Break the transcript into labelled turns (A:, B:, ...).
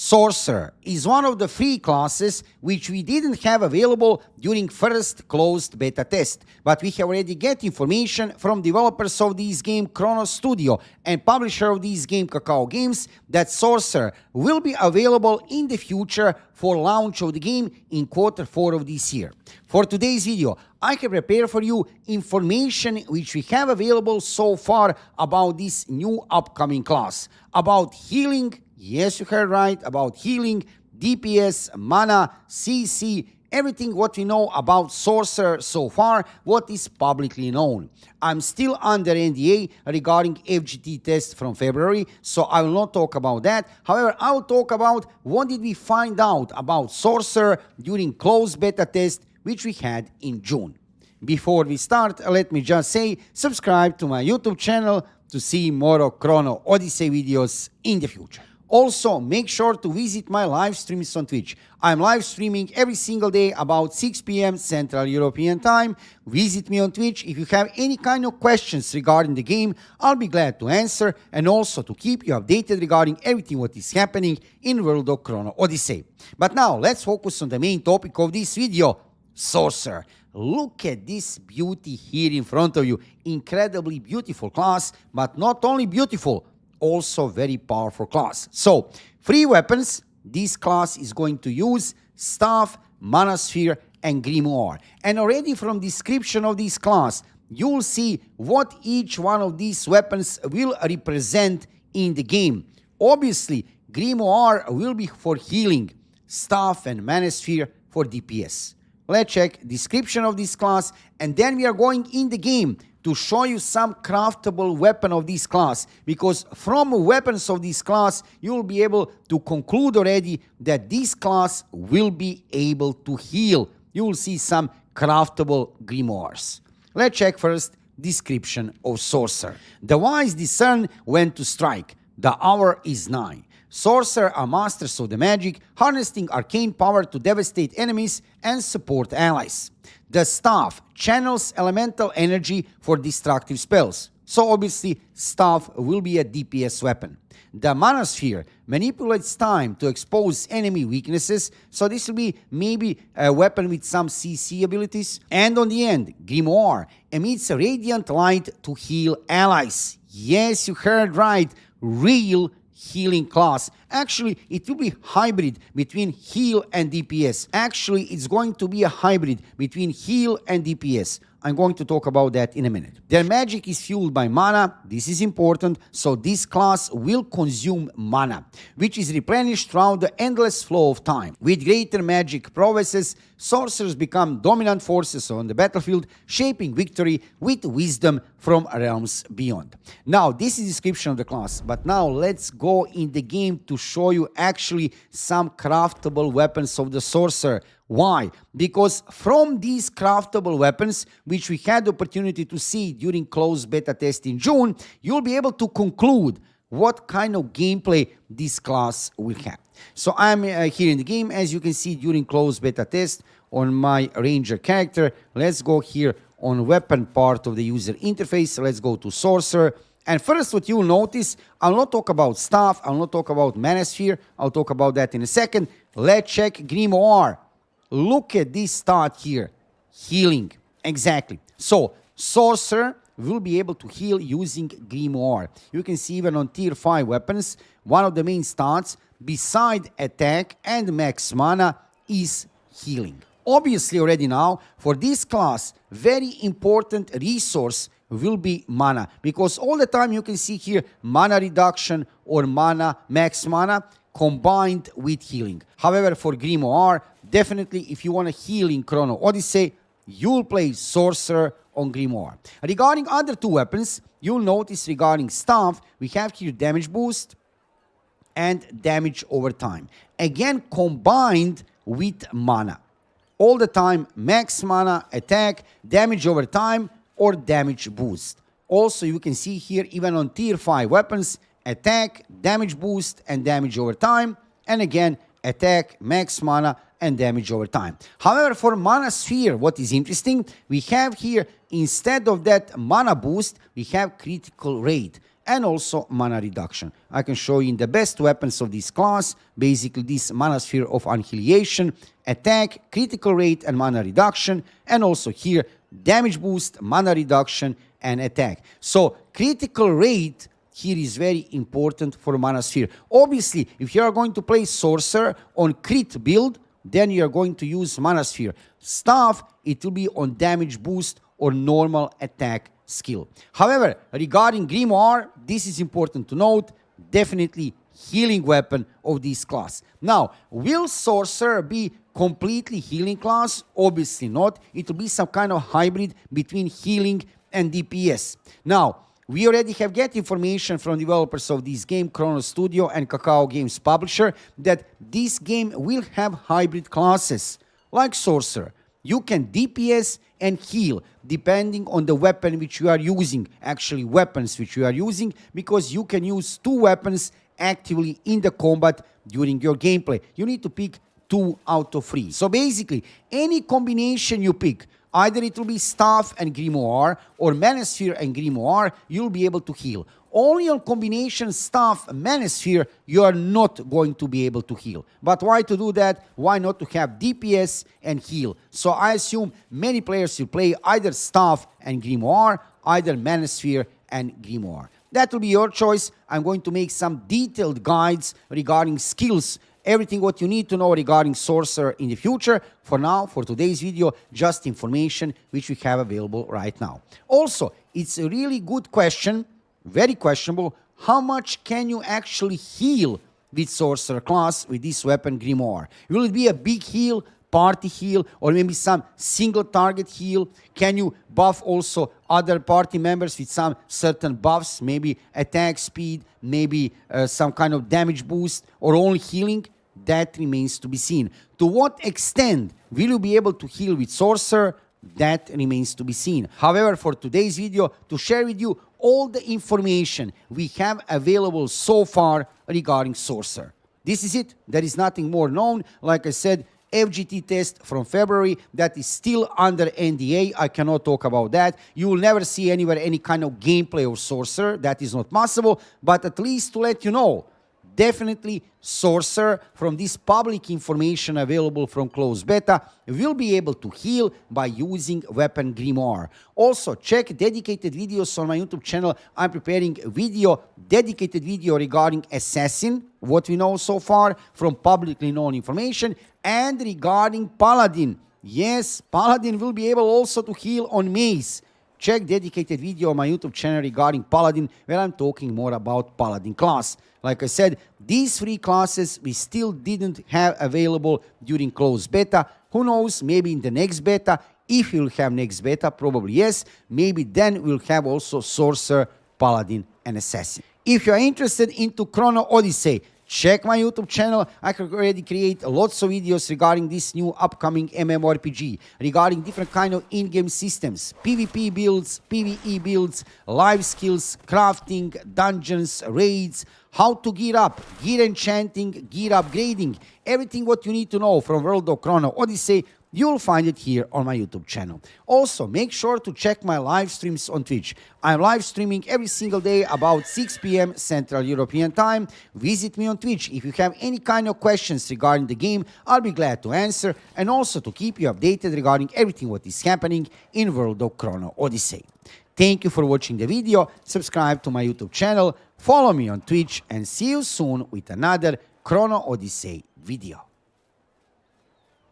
A: Sorcerer is one of the free classes which we didn't have available during first closed beta test, but we have already get information from developers of this game Chrono Studio and publisher of this game Kakao Games that Sorcerer will be available in the future for launch of the game in Q4 of this year. For today's video, I have prepared for you information which we have available so far about this new upcoming class, about healing. Yes, you heard right, about healing, DPS, mana, CC, everything what we know about Sorcerer so far, what is publicly known. I'm still under NDA regarding FGT test from February, so I will not talk about that. However, I will talk about what did we find out about Sorcerer during closed beta test which we had in June. Before we start, let me just say, subscribe to my YouTube channel to see more of Chrono Odyssey videos in the future. Also, make sure to visit my live streams on Twitch. I'm live streaming every single day about 6 p.m. Central European Time. Visit me on Twitch. If you have any kind of questions regarding the game, I'll be glad to answer and also to keep you updated regarding everything what is happening in world of Chrono Odyssey. But now, let's focus on the main topic of this video, Sorcerer. Look at this beauty here in front of you. Incredibly beautiful class, but not only beautiful, also very powerful class. So, free weapons, this class is going to use Staff, Mana Sphere, and Grimoire. And already from description of this class, you'll see what each one of these weapons will represent in the game. Obviously, Grimoire will be for healing, Staff and Mana Sphere for DPS. Let's check description of this class, and then we are going in the game to show you some craftable weapon of this class, because from weapons of this class you will be able to conclude already that this class will be able to heal. You will see some craftable grimoires. Let's check first description of Sorcerer. The wise discern when to strike. The hour is nigh. Sorcerer are masters of the magic, harnessing arcane power to devastate enemies and support allies. The staff channels elemental energy for destructive spells. So obviously, staff will be a DPS weapon. The Mana Sphere manipulates time to expose enemy weaknesses, so this will be maybe a weapon with some CC abilities. And on the end, Grimoire emits a radiant light to heal allies. Yes, you heard right, real healing class. Actually, it will be hybrid between heal and DPS. Actually, it's going to be a hybrid between heal and DPS. I'm going to talk about that in a minute. Their magic is fueled by mana. This is important. So this class will consume mana, which is replenished throughout the endless flow of time. With greater magic prowesses, sorcerers become dominant forces on the battlefield, shaping victory with wisdom from realms beyond. Now, this is description of the class, but now let's go in the game to show you actually some craftable weapons of the sorcerer. Why? Because from these craftable weapons, which we had the opportunity to see during closed beta test in June, you'll be able to conclude what kind of gameplay this class will have. So I'm here in the game, as you can see during closed beta test on my ranger character. Let's go here on weapon part of the user interface. Let's go to Sorcerer. And first, what you'll notice, I'll not talk about staff, I'll not talk about Mana Sphere, I'll talk about that in a second. Let's check Grimoire. Look at this start here, healing, exactly. So, Sorcerer will be able to heal using Grimoire. You can see even on tier 5 weapons, one of the main stats, beside attack and max mana, is healing. Obviously already now, for this class, very important resource will be mana, because all the time you can see here mana reduction or mana, max mana, combined with healing. However, for Grimoire, definitely if you want to heal in Chrono Odyssey, you'll play Sorcerer on Grimoire. Regarding other two weapons, you'll notice regarding staff, we have here damage boost and damage over time. Again, combined with mana. All the time, max mana, attack, damage over time, or damage boost. Also, you can see here, even on tier 5 weapons, attack, damage boost, and damage over time. And again, attack, max mana, and damage over time. However, for Mana Sphere, what is interesting, we have here, instead of that mana boost, we have critical rate. and also mana reduction. I can show you in the best weapons of this class, basically this mana sphere of annihilation, attack, critical rate and mana reduction, and also here damage boost, mana reduction and attack. So critical rate here is very important for mana sphere. Obviously, if you are going to play sorcerer on crit build, then you are going to use mana sphere. Staff, it will be on damage boost or normal attack skill. However, regarding grimoire, this is important to note, definitely healing weapon of this class. Now, will sorcerer be completely healing class? Obviously not. It will be some kind of hybrid between healing and DPS. Now, we already have get information from developers of this game, Chrono Studio and Kakao Games publisher, that this game will have hybrid classes like sorcerer. You can DPS and heal depending on the weapon which you are using, actually weapons which you are using, because you can use 2 weapons actively in the combat during your gameplay. You need to pick 2 out of 3. So basically, any combination you pick, either it will be staff and grimoire or manosphere and grimoire, you'll be able to heal. Only on combination staff manosphere you are not going to be able to heal. But why to do that? Why not to have DPS and heal? So I assume many players will play either staff and grimoire, either manosphere and grimoire. That will be your choice. I'm going to make some detailed guides regarding skills, everything what you need to know regarding sorcerer in the future. For now, for today's video, just information which we have available right now. Also, it's a really good question, very questionable, how much can you actually heal with sorcerer class with this weapon grimoire? Will it be a big heal, party heal, or maybe some single target heal? Can you buff also other party members with some certain buffs, maybe attack speed, maybe some kind of damage boost, or only healing? That remains to be seen. To what extent will you be able to heal with sorcerer? That remains to be seen. However, for today's video, to share with you all the information we have available so far regarding sorcerer. This is it. There is nothing more known. Like I said, FGT test from February, that is still under NDA. I cannot talk about that. You will never see anywhere any kind of gameplay of sorcerer. That is not possible. But at least to let you know, definitely sorcerer from this public information available from closed beta will be able to heal by using weapon grimoire. Also, check dedicated videos on my YouTube channel. I'm preparing a dedicated video regarding assassin, what we know so far from publicly known information, and regarding paladin. Yes, paladin will be able also to heal on mace. Check dedicated video on my YouTube channel regarding paladin, where I'm talking more about paladin class. Like I said, these 3 classes we still didn't have available during closed beta. Who knows, maybe in the next beta, if you'll have next beta, probably yes, maybe then we'll have also sorcerer, paladin and assassin. If you're interested into Chrono Odyssey, check my YouTube channel. I can already create lots of videos regarding this new upcoming MMORPG, regarding different kind of in-game systems, PvP builds, PvE builds, life skills, crafting, dungeons, raids, how to gear up, gear enchanting, gear upgrading, everything what you need to know from World of Chrono Odyssey. You'll find it here on my YouTube channel. Also, make sure to check my live streams on Twitch. I'm live streaming every single day about 6 p.m. Central European Time. Visit me on Twitch. If you have any kind of questions regarding the game, I'll be glad to answer, and also to keep you updated regarding everything what is happening in World of Chrono Odyssey. Thank you for watching the video. Subscribe to my YouTube channel, follow me on Twitch, and see you soon with another Chrono Odyssey video.